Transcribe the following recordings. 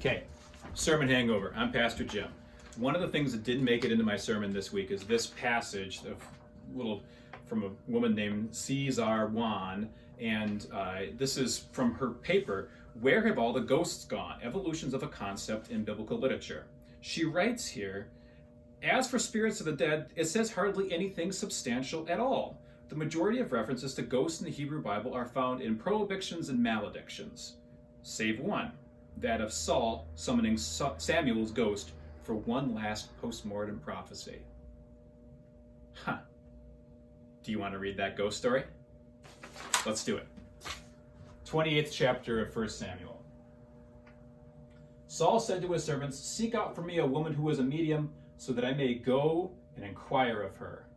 Okay, sermon hangover. I'm Pastor Jim. One of the things that didn't make it into my sermon this week is this passage from a woman named Cesar Juan, and this is from her paper, Where Have All the Ghosts Gone? Evolutions of a Concept in Biblical Literature. She writes here, as for spirits of the dead, it says hardly anything substantial at all. The majority of references to ghosts in the Hebrew Bible are found in prohibitions and maledictions, save one, that of Saul summoning Samuel's ghost for one last post-mortem prophecy. Huh. Do you want to read that ghost story? Let's do it. 28th chapter of 1 Samuel. Saul said to his servants, seek out for me a woman who is a medium, so that I may go and inquire of her.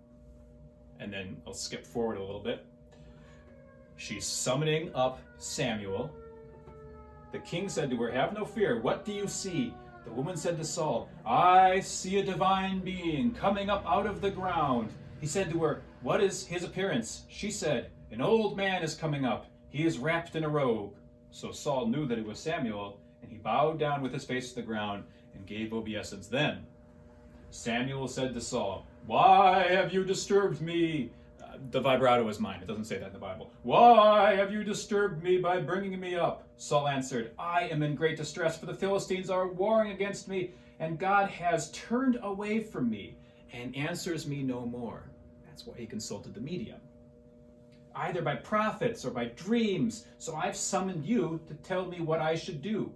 And then I'll skip forward a little bit. She's summoning up Samuel. The king said to her, have no fear, what do you see? The woman said to Saul, I see a divine being coming up out of the ground. He said to her, what is his appearance? She said, an old man is coming up. He is wrapped in a robe. So Saul knew that it was Samuel, and he bowed down with his face to the ground and gave obeisance. Then Samuel said to Saul, why have you disturbed me? The vibrato is mine. It doesn't say that in the Bible. Why have you disturbed me by bringing me up? Saul answered, I am in great distress, for the Philistines are warring against me, and God has turned away from me and answers me no more. That's why he consulted the medium. Either by prophets or by dreams, so I've summoned you to tell me what I should do.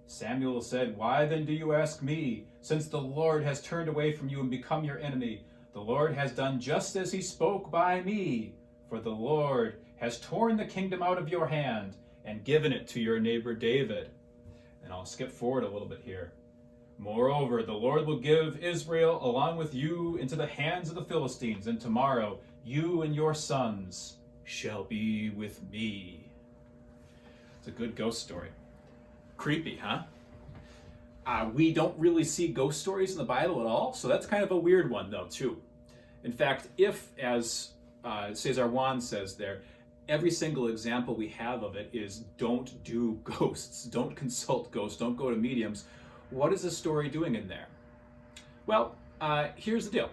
Samuel said, why then do you ask me, since the Lord has turned away from you and become your enemy? The Lord has done just as he spoke by me, for the Lord has torn the kingdom out of your hand and given it to your neighbor David. And I'll skip forward a little bit here. Moreover, the Lord will give Israel along with you into the hands of the Philistines, and tomorrow you and your sons shall be with me. It's a good ghost story. Creepy, huh? We don't really see ghost stories in the Bible at all, so that's kind of a weird one, though, too. In fact, if, as Cesar Juan says there, every single example we have of it is don't do ghosts, don't consult ghosts, don't go to mediums, what is the story doing in there? Well, here's the deal.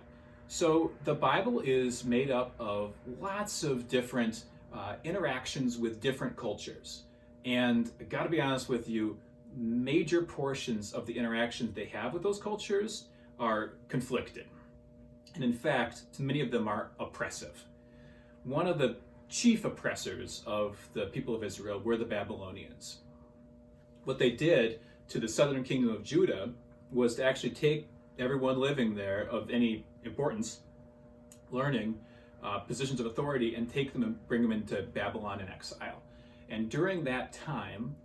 So the Bible is made up of lots of different interactions with different cultures. And I gotta be honest with you, major portions of the interactions they have with those cultures are conflicted. And in fact, many of them are oppressive. One of the chief oppressors of the people of Israel were the Babylonians. What they did to the southern kingdom of Judah was to actually take everyone living there of any importance, learning, positions of authority, and take them and bring them into Babylon in exile. And during that time,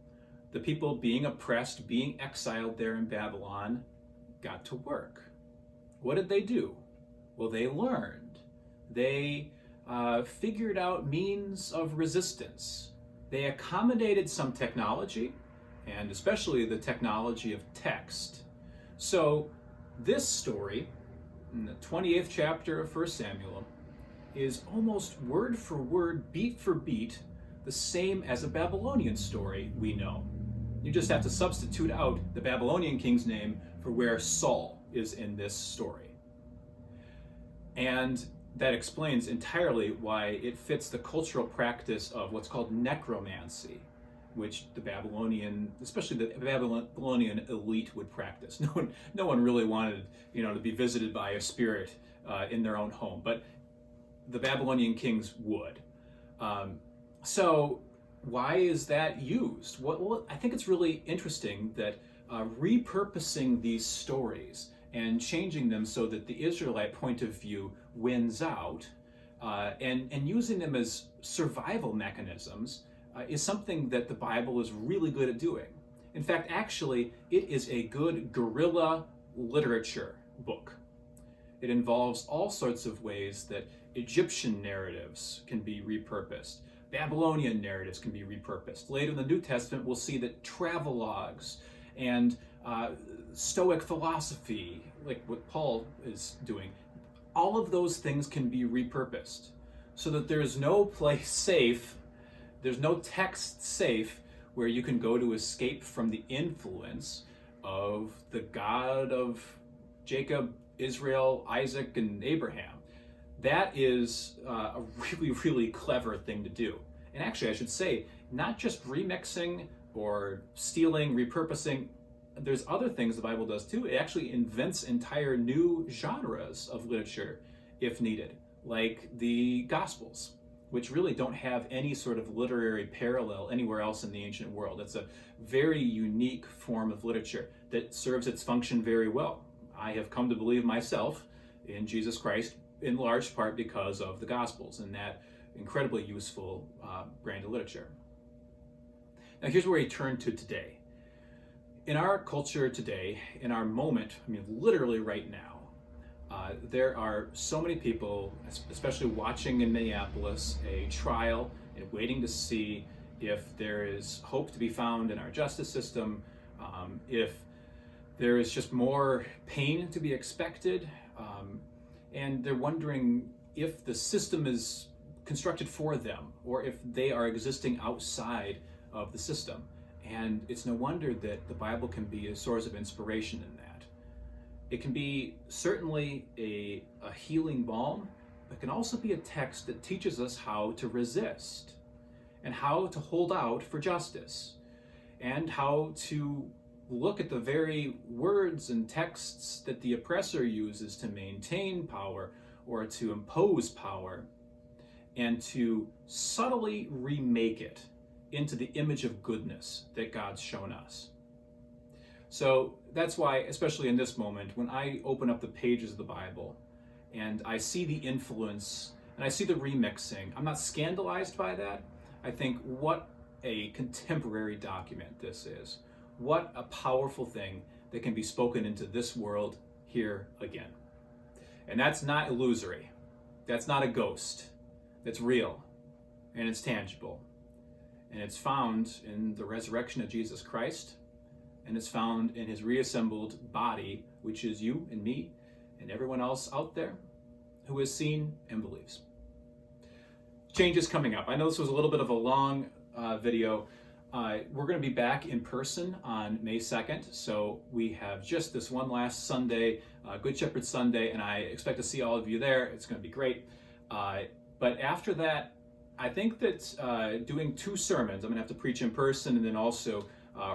the people being oppressed, being exiled there in Babylon, got to work. What did they do? Well, they learned. They figured out means of resistance. They accommodated some technology, and especially the technology of text. So this story, in the 28th chapter of 1 Samuel, is almost word for word, beat for beat, the same as a Babylonian story we know. You just have to substitute out the Babylonian king's name for where Saul is in this story. And that explains entirely why it fits the cultural practice of what's called necromancy, which the Babylonian, especially the Babylonian elite, would practice. No one really wanted, to be visited by a spirit in their own home, but the Babylonian kings would. So why is that used? Well, I think it's really interesting that repurposing these stories and changing them so that the Israelite point of view wins out, and using them as survival mechanisms is something that the Bible is really good at doing. In fact, actually, it is a good guerrilla literature book. It involves all sorts of ways that Egyptian narratives can be repurposed. Babylonian narratives can be repurposed. Later in the New Testament, we'll see that travelogues and Stoic philosophy, like what Paul is doing, all of those things can be repurposed so that there's no place safe, there's no text safe where you can go to escape from the influence of the God of Jacob, Israel, Isaac, and Abraham. That is a really, really clever thing to do. And actually, I should say, not just remixing or stealing, repurposing. There's other things the Bible does too. It actually invents entire new genres of literature if needed, like the Gospels, which really don't have any sort of literary parallel anywhere else in the ancient world. It's a very unique form of literature that serves its function very well. I have come to believe myself in Jesus Christ in large part because of the Gospels and that incredibly useful brand of literature. Now here's where we turn to today. In our culture today, in our moment, I mean literally right now, there are so many people, especially watching in Minneapolis, a trial and waiting to see if there is hope to be found in our justice system, if there is just more pain to be expected, and they're wondering if the system is constructed for them or if they are existing outside of the system. And it's no wonder that the Bible can be a source of inspiration in that. It can be certainly a healing balm, but can also be a text that teaches us how to resist and how to hold out for justice and how to look at the very words and texts that the oppressor uses to maintain power or to impose power and to subtly remake it into the image of goodness that God's shown us. So that's why, especially in this moment, when I open up the pages of the Bible and I see the influence and I see the remixing, I'm not scandalized by that. I think what a contemporary document this is. What a powerful thing that can be spoken into this world here again. And that's not illusory. That's not a ghost. That's real and it's tangible. And it's found in the resurrection of Jesus Christ, and it's found in his reassembled body, which is you and me and everyone else out there who has seen and believes. Change is coming up. I know this was a little bit of a long video. We're going to be back in person on May 2nd, so we have just this one last Sunday, Good Shepherd Sunday, and I expect to see all of you there. It's going to be great. But after that, I think that doing 2 sermons, I'm going to have to preach in person and then also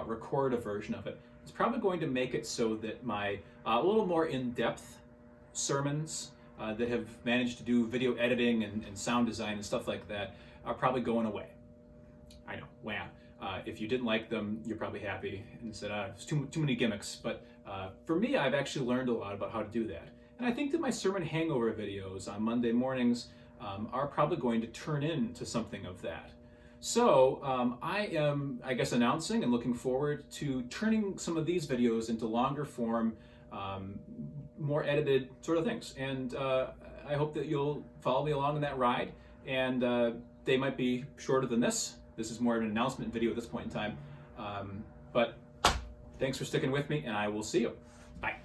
record a version of it. It's probably going to make it so that my a little more in-depth sermons that have managed to do video editing and sound design and stuff like that are probably going away. I know, wow. If you didn't like them, you're probably happy and said, it's too many gimmicks. But for me, I've actually learned a lot about how to do that. And I think that my sermon hangover videos on Monday mornings are probably going to turn into something of that. So I am, I guess, announcing and looking forward to turning some of these videos into longer form, more edited sort of things. And I hope that you'll follow me along in that ride. And they might be shorter than this. This is more of an announcement video at this point in time. But thanks for sticking with me, and I will see you. Bye.